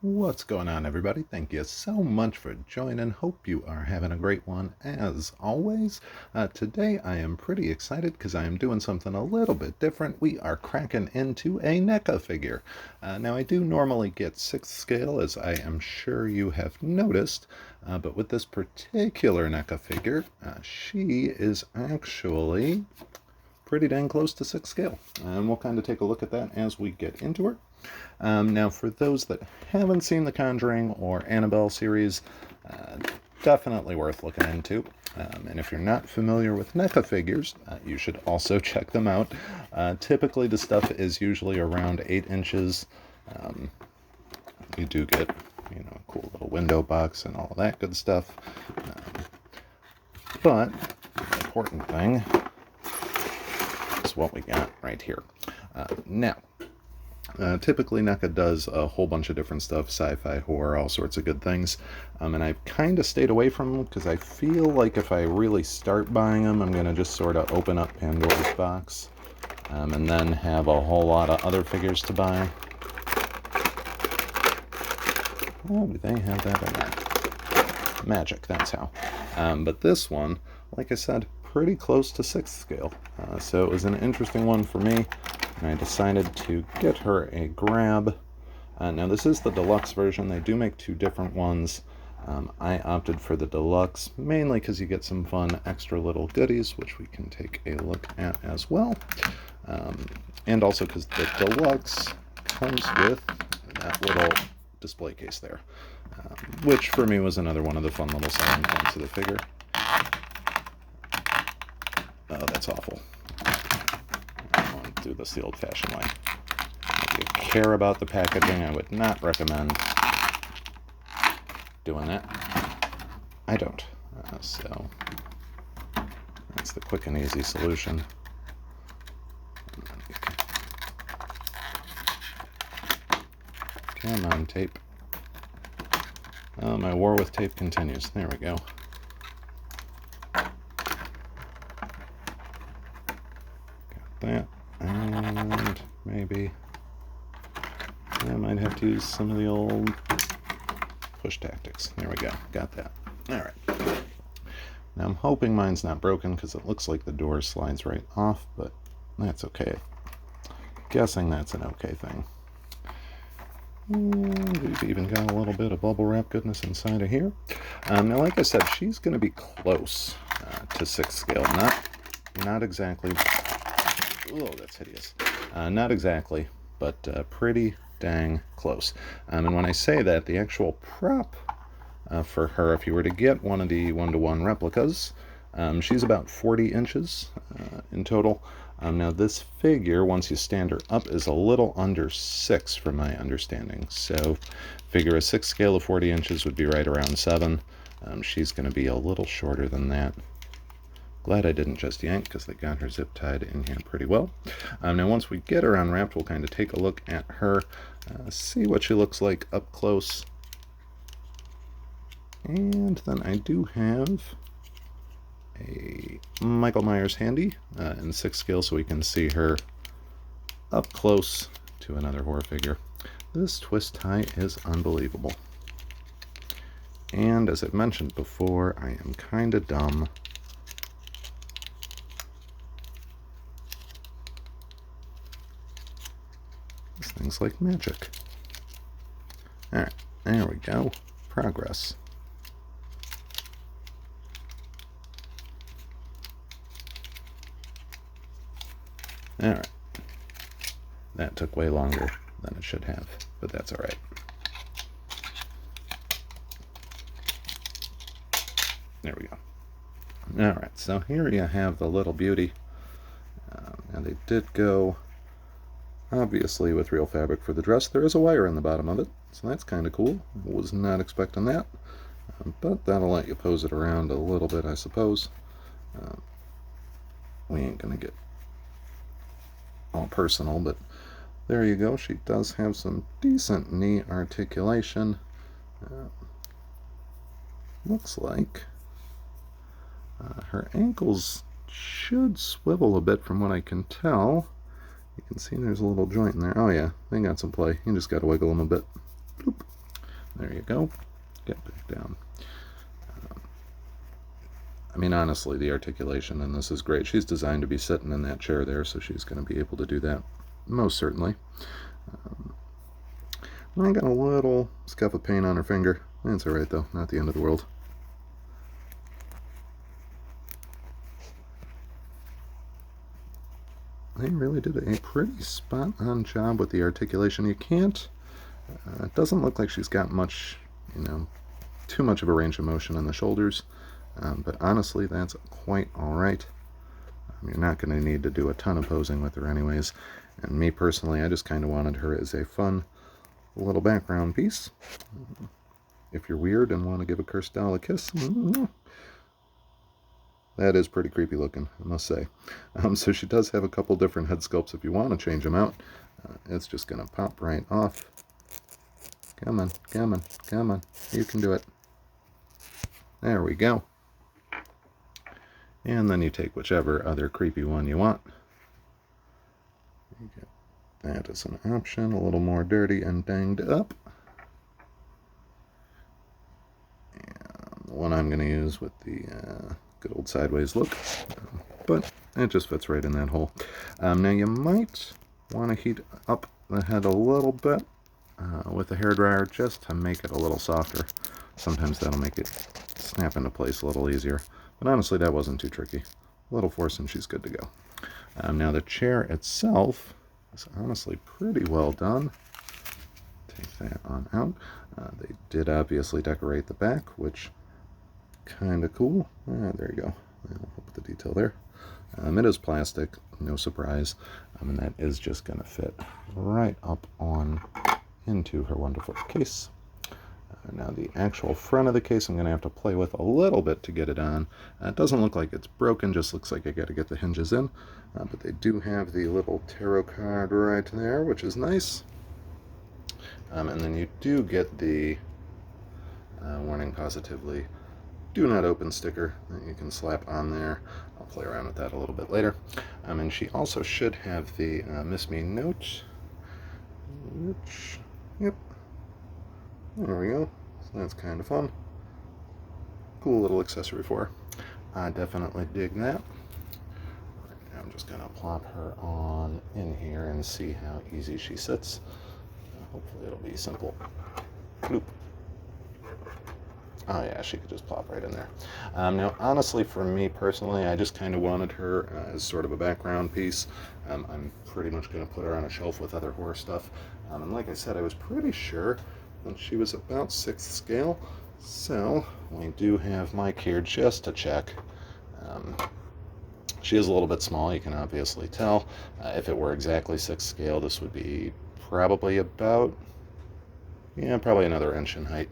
What's going on, everybody? Thank you so much for joining. Hope you are having a great one as always. Today I am pretty excited because I am doing something a little bit different. We are cracking into a Neca figure. Now I do normally get 6th scale, as I am sure you have noticed, but with this particular Neca figure, she is actually pretty dang close to 6th scale. And we'll kind of take a look at that as we get into her. Now, for those that haven't seen the Conjuring or Annabelle series, definitely worth looking into. And if you're not familiar with Neca figures, you should also check them out. Typically, the stuff is usually around 8 inches. You do get, a cool little window box and all of that good stuff. But the important thing is what we got right here. Now, typically Neca does a whole bunch of different stuff, sci-fi, horror, all sorts of good things, and I've kind of stayed away from them because I feel like if I really start buying them, I'm going to just sort of open up Pandora's box and then have a whole lot of other figures to buy. Oh, do they have that in there? Magic, that's how. But this one, like I said, pretty close to 6th scale, so it was an interesting one for me. And I decided to get her a grab. Now this is the deluxe version. They do make 2 different ones. I opted for the deluxe mainly because you get some fun extra little goodies, which we can take a look at as well. And also because the deluxe comes with that little display case there, which for me was another one of the fun little selling points of the figure. Oh, that's awful. Do this the old-fashioned way. If you care about the packaging, I would not recommend doing that. I don't. So that's the quick and easy solution. Come on, tape. Oh, my war with tape continues. There we go. Got that. And maybe I might have to use some of the old push tactics. There we go. Got that. Alright. Now I'm hoping mine's not broken because it looks like the door slides right off, but that's okay. Guessing that's an okay thing. And we've even got a little bit of bubble wrap goodness inside of here. Now, like I said, she's going to be close to 6th scale. Not exactly. Oh, that's hideous. Not exactly, but pretty dang close. And when I say that, the actual prop for her, if you were to get one of the 1-to-1 replicas, she's about 40 inches in total. Now, this figure, once you stand her up, is a little under 6 from my understanding. So figure a 6th scale of 40 inches would be right around 7. She's going to be a little shorter than that. Glad I didn't just yank because they got her zip tied in here pretty well. Now once we get her unwrapped, we'll kind of take a look at her, see what she looks like up close. And then I do have a Michael Myers handy in 6th scale so we can see her up close to another horror figure. This twist tie is unbelievable. And as I've mentioned before, I am kind of dumb. Things like magic. Alright, there we go. Progress. Alright. That took way longer than it should have, but that's alright. There we go. Alright, so here you have the little beauty. And they did go obviously with real fabric for the dress. There is a wire in the bottom of it, so that's kind of cool. Was not expecting that, but that'll let you pose it around a little bit, I suppose. We ain't gonna get all personal, but there you go. She does have some decent knee articulation. Looks like her ankles should swivel a bit from what I can tell. You can see there's a little joint in there. Oh yeah, they got some play. You just got to wiggle them a bit. Bloop. There you go. Get back down. I mean, honestly, the articulation in this is great. She's designed to be sitting in that chair there, so she's going to be able to do that, most certainly. I got a little scuff of paint on her finger. That's alright, though. Not the end of the world. They really did a pretty spot-on job with the articulation. You can't... it doesn't look like she's got much, too much of a range of motion in the shoulders. But honestly, that's quite alright. You're not going to need to do a ton of posing with her anyways. And me personally, I just kind of wanted her as a fun little background piece. If you're weird and want to give a cursed doll a kiss, that is pretty creepy looking, I must say. So she does have a couple different head sculpts if you want to change them out. It's just going to pop right off. Come on, come on, come on. You can do it. There we go. And then you take whichever other creepy one you want. You get that as an option, a little more dirty and danged up. And the one I'm going to use with the good old sideways look. But it just fits right in that hole. Now you might want to heat up the head a little bit with a hairdryer just to make it a little softer. Sometimes that'll make it snap into place a little easier. But honestly, that wasn't too tricky. A little force and she's good to go. Now the chair itself is honestly pretty well done. Take that on out. They did obviously decorate the back, which kind of cool. There you go. I'll put the detail there. It is plastic, no surprise. And that is just going to fit right up on into her wonderful case. Now the actual front of the case I'm going to have to play with a little bit to get it on. It doesn't look like it's broken, just looks like I got to get the hinges in. But they do have the little tarot card right there, which is nice. And then you do get the warning positively, do not open sticker that you can slap on there. I'll play around with that a little bit later. And she also should have the Miss Me note, which, yep. There we go. So that's kind of fun. Cool little accessory for her. I definitely dig that. Right now I'm just going to plop her on in here and see how easy she sits. Hopefully it'll be simple. Bloop. Oh yeah, she could just plop right in there. Now honestly, for me personally, I just kind of wanted her as sort of a background piece. I'm pretty much going to put her on a shelf with other horror stuff. And like I said, I was pretty sure and she was about 6th scale, so we do have Mike here just to check. She is a little bit small, you can obviously tell. If it were exactly 6th scale, this would be probably about, probably another inch in height.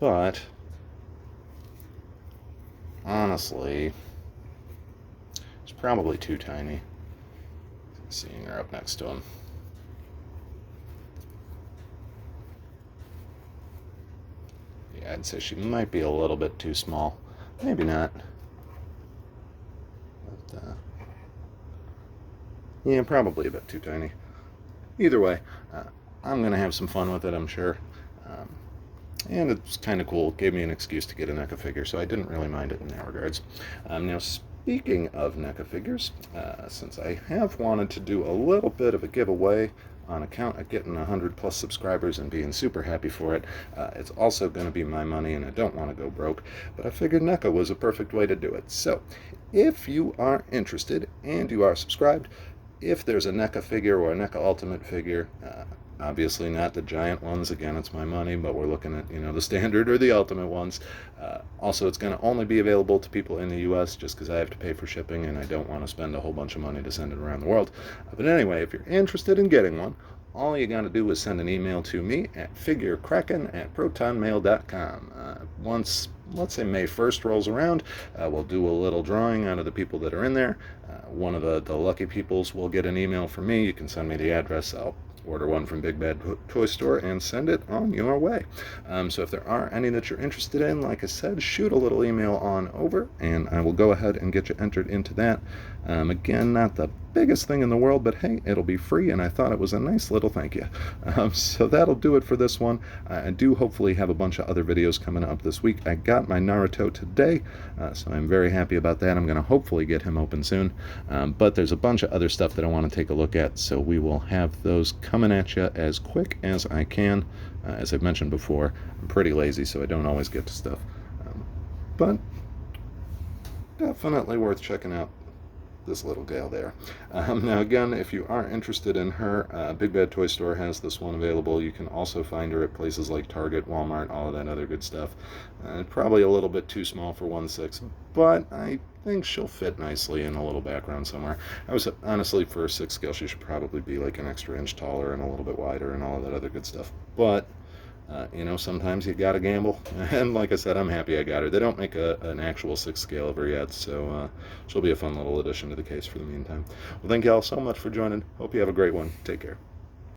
But honestly, it's probably too tiny. Seeing her up next to him. Yeah, I'd say she might be a little bit too small. Maybe not. But, yeah, probably a bit too tiny. Either way, I'm going to have some fun with it, I'm sure. And it's kind of cool. It gave me an excuse to get a NECA figure, so I didn't really mind it in that regards. Now, speaking of NECA figures, since I have wanted to do a little bit of a giveaway on account of getting 100 plus subscribers and being super happy for it, it's also going to be my money and I don't want to go broke, but I figured NECA was a perfect way to do it. So if you are interested and you are subscribed, if there's a NECA figure or a NECA Ultimate figure, obviously not the giant ones, again it's my money, but we're looking at the standard or the ultimate ones. Also, it's going to only be available to people in the US just because I have to pay for shipping and I don't want to spend a whole bunch of money to send it around the world. But anyway, if you're interested in getting one, all you got to do is send an email to me at figurekraken@protonmail.com. Once, let's say May 1st rolls around, we'll do a little drawing out of the people that are in there. One of the lucky peoples will get an email from me. You can send me the address. I'll order one from Big Bad Toy Store and send it on your way. So if there are any that you're interested in, like I said, shoot a little email on over and I will go ahead and get you entered into that. Again, not the biggest thing in the world, but hey, it'll be free, and I thought it was a nice little thank you. So that'll do it for this one. I do hopefully have a bunch of other videos coming up this week. I got my Naruto today, so I'm very happy about that. I'm going to hopefully get him open soon, but there's a bunch of other stuff that I want to take a look at, so we will have those coming at you as quick as I can. As I've mentioned before, I'm pretty lazy, so I don't always get to stuff, but definitely worth checking out this little gal there. Now again, if you are interested in her, Big Bad Toy Store has this one available. You can also find her at places like Target, Walmart, all of that other good stuff. Probably a little bit too small for 1/6, but I think she'll fit nicely in a little background somewhere. I was honestly, for a 6 scale, she should probably be like an extra inch taller and a little bit wider and all of that other good stuff. But you know, sometimes you gotta gamble, and like I said, I'm happy I got her. They don't make an actual 6 scale of her yet, so she'll be a fun little addition to the case for the meantime. Well, thank you all so much for joining. Hope you have a great one. Take care.